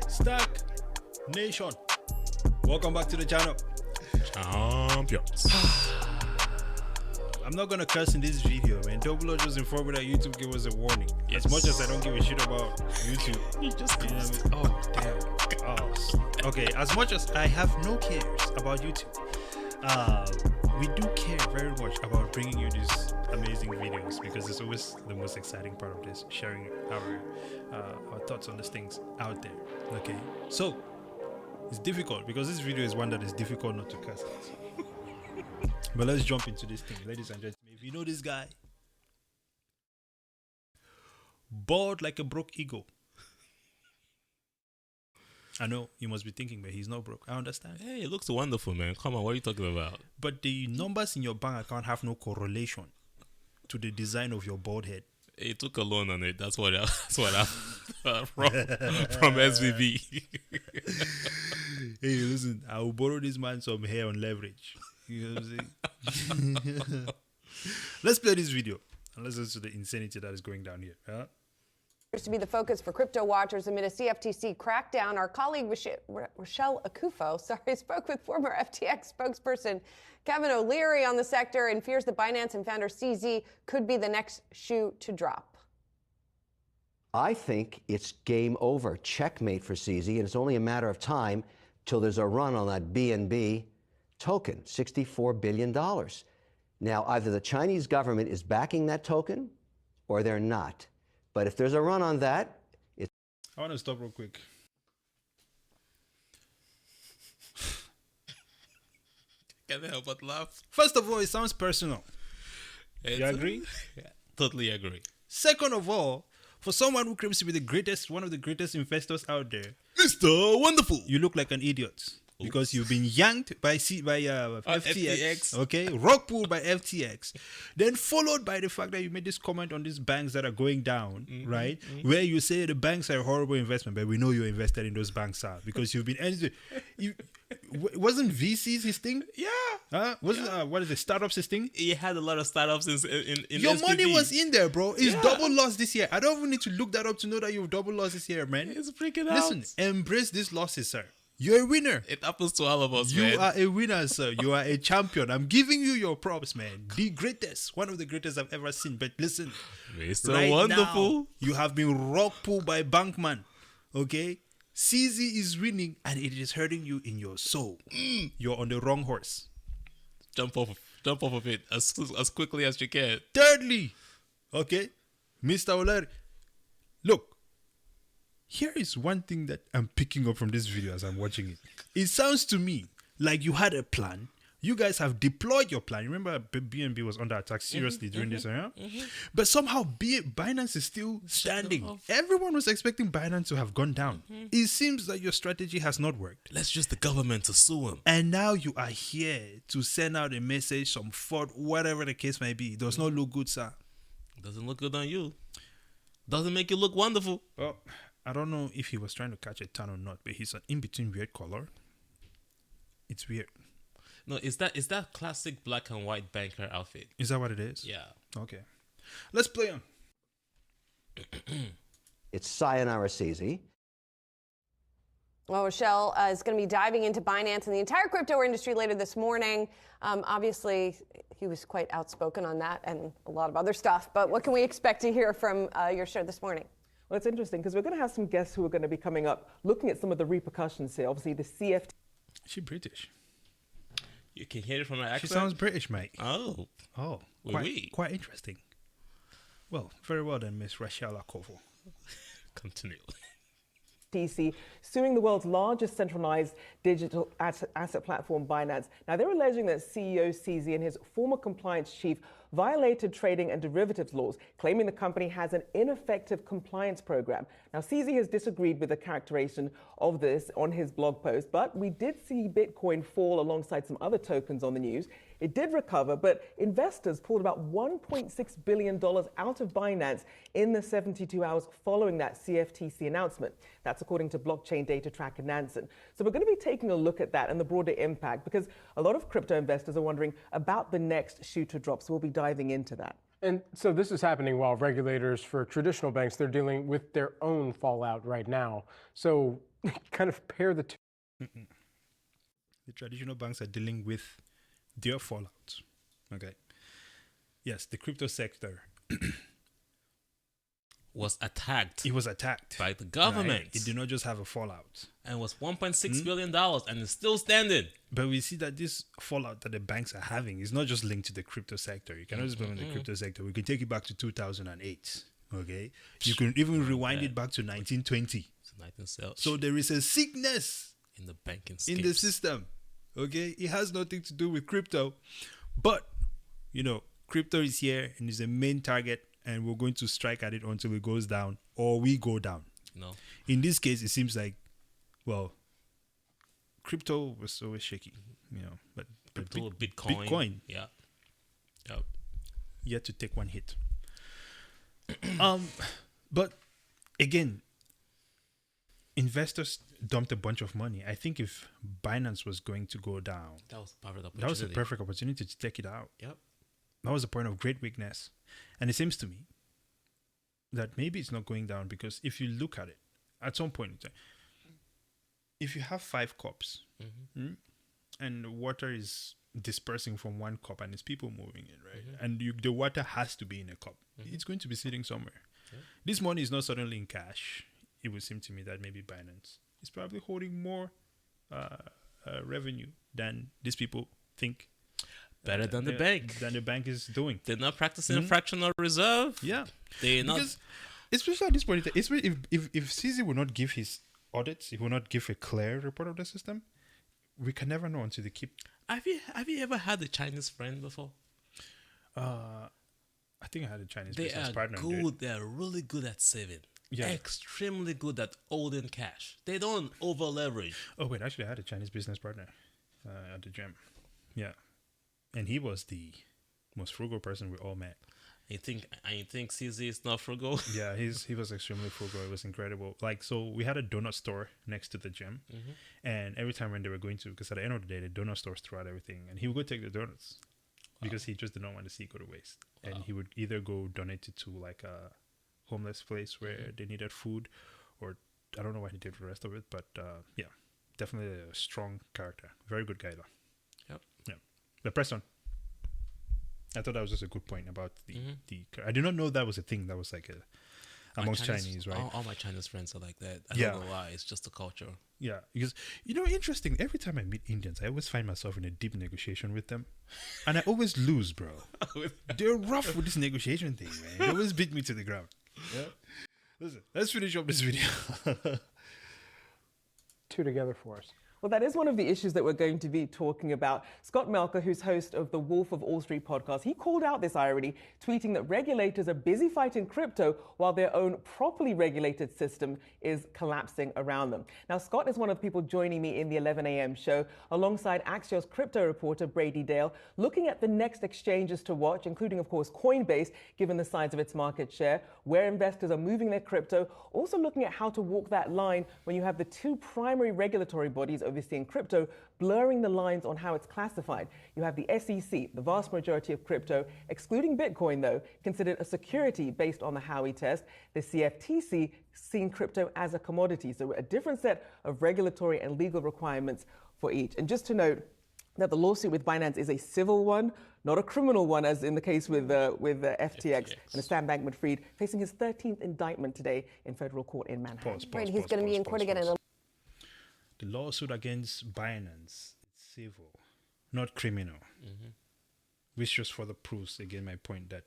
STAKK Nation, welcome back to the channel. Champions. I'm not gonna curse in this video, man. Double O just informed me that YouTube gave us a warning. Yes. As much as I don't give a shit about YouTube, You just you know what I mean? Oh damn. Oh, okay. As much as I have no cares about YouTube, we do care very much about bringing you these amazing videos because it's always the most exciting part of this, sharing our thoughts on these things out there. Okay, so it's difficult because this video is one that is difficult not to curse at. But let's jump into this thing, ladies and gentlemen. If you know this guy, bald like a broke eagle. I know you must be thinking, but he's not broke. I understand. Hey, it looks wonderful, man. Come on, what are you talking about? But the numbers in your bank account have no correlation to the design of your bald head. He took a loan on it. That's what I from SVB. Hey, listen, I will borrow this man some hair on leverage. You know what I'm saying? Let's play this video and listen to the insanity that is going down here. Huh? To be the focus for crypto watchers amid a CFTC crackdown. Our colleague Rochelle Akufo, spoke with former FTX spokesperson Kevin O'Leary on the sector and fears that Binance and founder CZ could be the next shoe to drop. I think it's game over, checkmate for CZ, and it's only a matter of time till there's a run on that BNB token, $64 billion. Now, either the Chinese government is backing that token or they're not. But if there's a run on that, it's... I want to stop real quick. Can't help but laugh. First of all, it sounds personal. You agree? Yeah, totally agree. Second of all, for someone who claims to be the greatest, one of the greatest investors out there, Mr. Wonderful. you look like an idiot. Because you've been yanked by FTX, FTX. okay, rock pulled by FTX, then followed by the fact that you made this comment on these banks that are going down, right? Where you say the banks are a horrible investment, but we know you invested in those banks because you've been. Wasn't VCs his thing? Yeah. Huh? Wasn't what is it? Startups his thing? He had a lot of startups in Your SVB. money was in there, bro. It's Yeah. double loss this year. I don't even need to look that up to know that you've double loss this year, man. It's freaking out. Listen, embrace these losses, sir. You're a winner. It happens to all of us, You man. are a winner, sir. You are a champion. I'm giving you your props, man. The greatest, one of the greatest I've ever seen. But listen, Mr. right Wonderful. now, you have been rock pulled by Bankman. Okay, CZ is winning, and it is hurting you in your soul. You're on the wrong horse. Jump off of it as quickly as you can. Thirdly, okay, Mr. O'Leary, look. Here is one thing that I'm picking up from this video as I'm watching it. It sounds to me like you had a plan. You guys have deployed your plan. Remember, BNB was under attack seriously during this era? But somehow Binance is still standing. Everyone was expecting Binance to have gone down. It seems that your strategy has not worked. Let's use the government to sue him. And now you are here to send out a message, some fraud, whatever the case may be. It does not look good, sir. Doesn't look good on you. Doesn't make you look wonderful. Well, I don't know if he was trying to catch a tan or not, but he's an in-between weird color. It's weird. No, is that classic black and white banker outfit? Is that what it is? Yeah. Okay. Let's play on. It's sayonara CZ. Well, Rochelle is going to be diving into Binance and the entire crypto industry later this morning. Obviously, he was quite outspoken on that and a lot of other stuff. But what can we expect to hear from your show this morning? Well, it's interesting because we're going to have some guests who are going to be coming up looking at some of the repercussions here. Obviously, the CFTC. Is she British? You can hear it from her accent. She sounds British, mate. Oh. Oh, quite interesting. Well, very well then, Miss Rochelle Akufo. Continue. Suing the world's largest centralized digital asset platform, Binance. Now, they're alleging that CEO CZ and his former compliance chief violated trading and derivatives laws, claiming the company has an ineffective compliance program. Now, CZ has disagreed with the characterization of this on his blog post, but we did see Bitcoin fall alongside some other tokens on the news. It did recover, but investors pulled about $1.6 billion out of Binance in the 72 hours following that CFTC announcement. That's according to blockchain data tracker Nansen. So we're going to be taking a look at that and the broader impact because a lot of crypto investors are wondering about the next shoe to drop. So we'll be diving into that. And so this is happening while regulators for traditional banks, they're dealing with their own fallout right now. So kind of pair the two. The traditional banks are dealing with their fallout. Okay. Yes, the crypto sector. Was attacked. It was attacked by the government. Right? It did not just have a fallout. And was $1.6 billion and it's still standing. But we see that this fallout that the banks are having is not just linked to the crypto sector. You cannot just blame the crypto sector. We can take it back to 2008. Okay. You can even rewind it back to 1920. So there is a sickness in the banking in the system. Okay. It has nothing to do with crypto. But, crypto is here and is a main target. And we're going to strike at it until it goes down or we go down. No. In this case, it seems like, crypto was always shaky, but crypto, Bitcoin. Yeah. Yep. Yet to take one hit. But again, investors dumped a bunch of money. I think if Binance was going to go down, that was a perfect opportunity to take it out. Yep. That was a point of great weakness. And it seems to me that maybe it's not going down because if you look at it, at some point in time, if you have 5 cups and water is dispersing from one cup and it's people moving it, right? And the water has to be in a cup. It's going to be sitting somewhere. This money is not suddenly in cash. It would seem to me that maybe Binance is probably holding more revenue than these people think. Better than the bank. Than the bank is doing. They're not practicing fractional reserve. Yeah. They're not. Because, especially at this point, if CZ will not give his audits, he will not give a clear report of the system, we can never know until they keep. Have you ever had a Chinese friend before? I think I had a Chinese business partner. They are good. They are really good at saving. Yeah. Extremely good at holding cash. They don't over leverage. Oh wait, actually, I had a Chinese business partner at the gym. Yeah. And he was the most frugal person we all met. You think CZ is not frugal? Yeah, he was extremely frugal. It was incredible. So we had a donut store next to the gym, and every time when they were going to, because at the end of the day, the donut stores threw out everything, and he would go take the donuts because he just did not want to see it go to waste. And he would either go donate it to like a homeless place where they needed food, or I don't know what he did for the rest of it, but yeah, definitely a strong character. Very good guy though. But press on. I thought that was just a good point about the. I did not know that was a thing that was like amongst Chinese, right? All my Chinese friends are like that. I don't know why. It's just the culture. Yeah, because interesting. Every time I meet Indians, I always find myself in a deep negotiation with them, and I always lose, bro. They're rough with this negotiation thing, man. They always beat me to the ground. Yeah. Listen, let's finish up this video. 2 together for us. Well, that is one of the issues that we're going to be talking about. Scott Melker, who's host of the Wolf of Wall Street podcast, he called out this irony, tweeting that regulators are busy fighting crypto while their own properly regulated system is collapsing around them. Now, Scott is one of the people joining me in the 11 a.m. show, alongside Axios crypto reporter Brady Dale, looking at the next exchanges to watch, including, of course, Coinbase, given the size of its market share, where investors are moving their crypto, also looking at how to walk that line when you have the 2 primary regulatory bodies overseeing crypto blurring the lines on how it's classified. You have the SEC, the vast majority of crypto, excluding Bitcoin though, considered a security based on the Howey test. The CFTC seeing crypto as a commodity, so a different set of regulatory and legal requirements for each. And just to note that the lawsuit with Binance is a civil one, not a criminal one, as in the case with FTX. And Sam Bankman-Fried facing his 13th indictment today in federal court in Manhattan. He's going to be in court again in a. The lawsuit against Binance, it's civil, not criminal. Which just further proves, again, my point that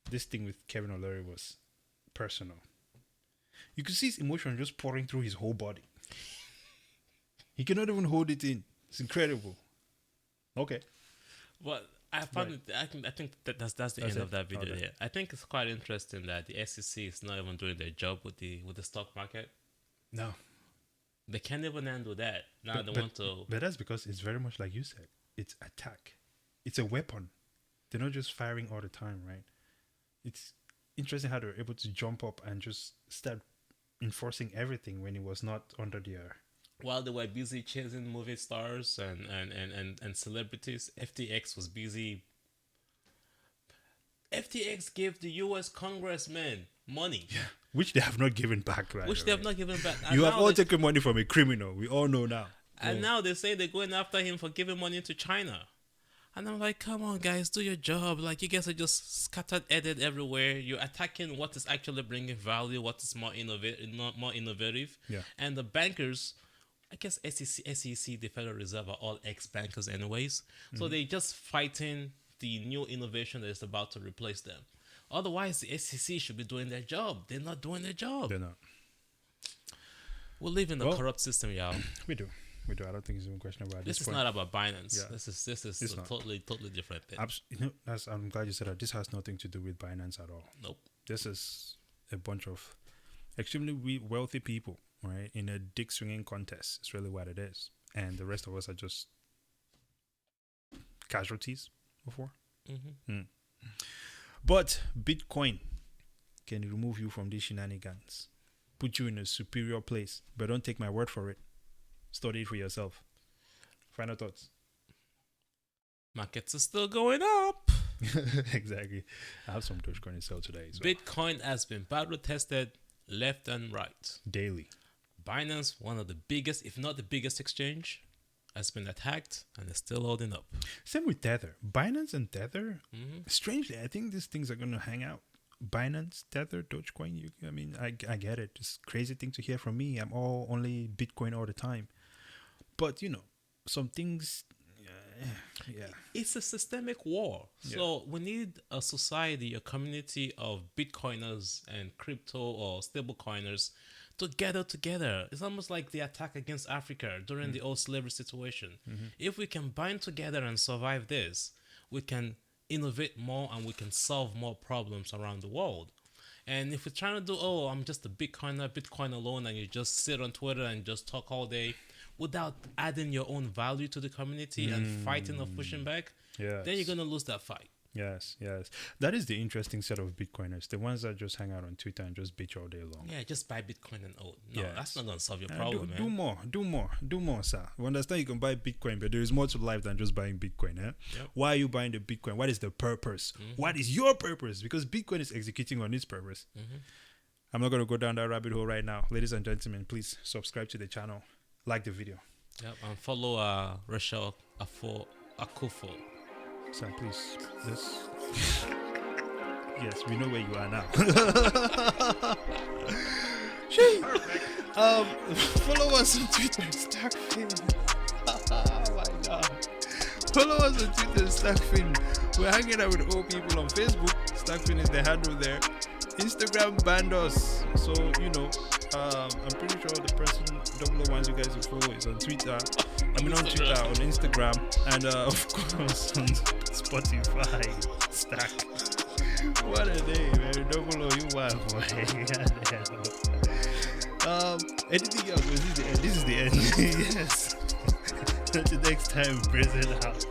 this thing with Kevin O'Leary was personal. You could see his emotion just pouring through his whole body. He cannot even hold it in. It's incredible. Okay. Well, I found it. I think that's the end of that video. Okay. I think it's quite interesting that the SEC is not even doing their job with the stock market. No. They can't even handle that. Now they want to. But that's because it's very much like you said. It's attack. It's a weapon. They're not just firing all the time, right? It's interesting how they're able to jump up and just start enforcing everything when it was not under their. While they were busy chasing movie stars and celebrities, FTX was busy. FTX gave the U.S. congressmen money. Which they have not given back, right? Which they have not given back. And You have now all they- taken money from a criminal. We all know now. And now they say they're going after him for giving money to China. And I'm like, come on, guys, do your job. Like, you guys are just scattered edit everywhere. You're attacking what is actually bringing value, what is more innovative. Yeah. And the bankers, I guess SEC, the Federal Reserve are all ex-bankers anyways. So they're just fighting the new innovation that is about to replace them. Otherwise, the SEC should be doing their job. They're not doing their job. They're not. We live in a corrupt system, y'all. We do. I don't think it's even questionable at This this is point. not about Binance. Yeah. This is It's a not. totally different thing. I'm glad you said that. This has nothing to do with Binance at all. Nope. This is a bunch of extremely wealthy people, right, in a dick swinging contest. It's really what it is, and the rest of us are just casualties before. But Bitcoin can remove you from these shenanigans, put you in a superior place. But don't take my word for it. Study it for yourself. Final thoughts. Markets are still going up. Exactly. I have some Dogecoin to sell today. So. Bitcoin has been battle tested left and right. Daily. Binance, one of the biggest, if not the biggest exchange, has been attacked and is still holding up. Same with Tether. Binance and Tether. Strangely, I think these things are going to hang out. Binance, Tether, Dogecoin. I get it. It's a crazy thing to hear from me. I'm only Bitcoin all the time. But, some things, yeah. It's a systemic war. So we need a society, a community of Bitcoiners and crypto or stable coiners to gather together. It's almost like the attack against Africa during the old slavery situation. If we can bind together and survive this, we can innovate more and we can solve more problems around the world. And if we're trying to do, I'm just a Bitcoin alone, and you just sit on Twitter and just talk all day without adding your own value to the community and fighting or pushing back, then you're going to lose that fight. Yes. That is the interesting set of Bitcoiners. The ones that just hang out on Twitter and just bitch all day long. Yeah, just buy Bitcoin and own. No, that's not going to solve your Do problem, do more, sir. We understand you can buy Bitcoin, but there is more to life than just buying Bitcoin. Yep. Why are you buying the Bitcoin? What is the purpose? What is your purpose? Because Bitcoin is executing on its purpose. I'm not going to go down that rabbit hole right now. Ladies and gentlemen, please subscribe to the channel. Like the video. Yep, and follow Rochelle Akufo. Sir, please. Yes, we know where you are now. Follow us on Twitter, STAKK. Oh my God. Follow us on Twitter, STAKK. We're hanging out with old people on Facebook. STAKK is the handle there. Instagram banned us, so I'm pretty sure the person double ones you guys will follow is on Twitter. On Twitter, on Instagram, and of course on Spotify. STAKK. What a day, man! Double O, you wild boy. Anything else? This is the end. Yes. Until next time, present out.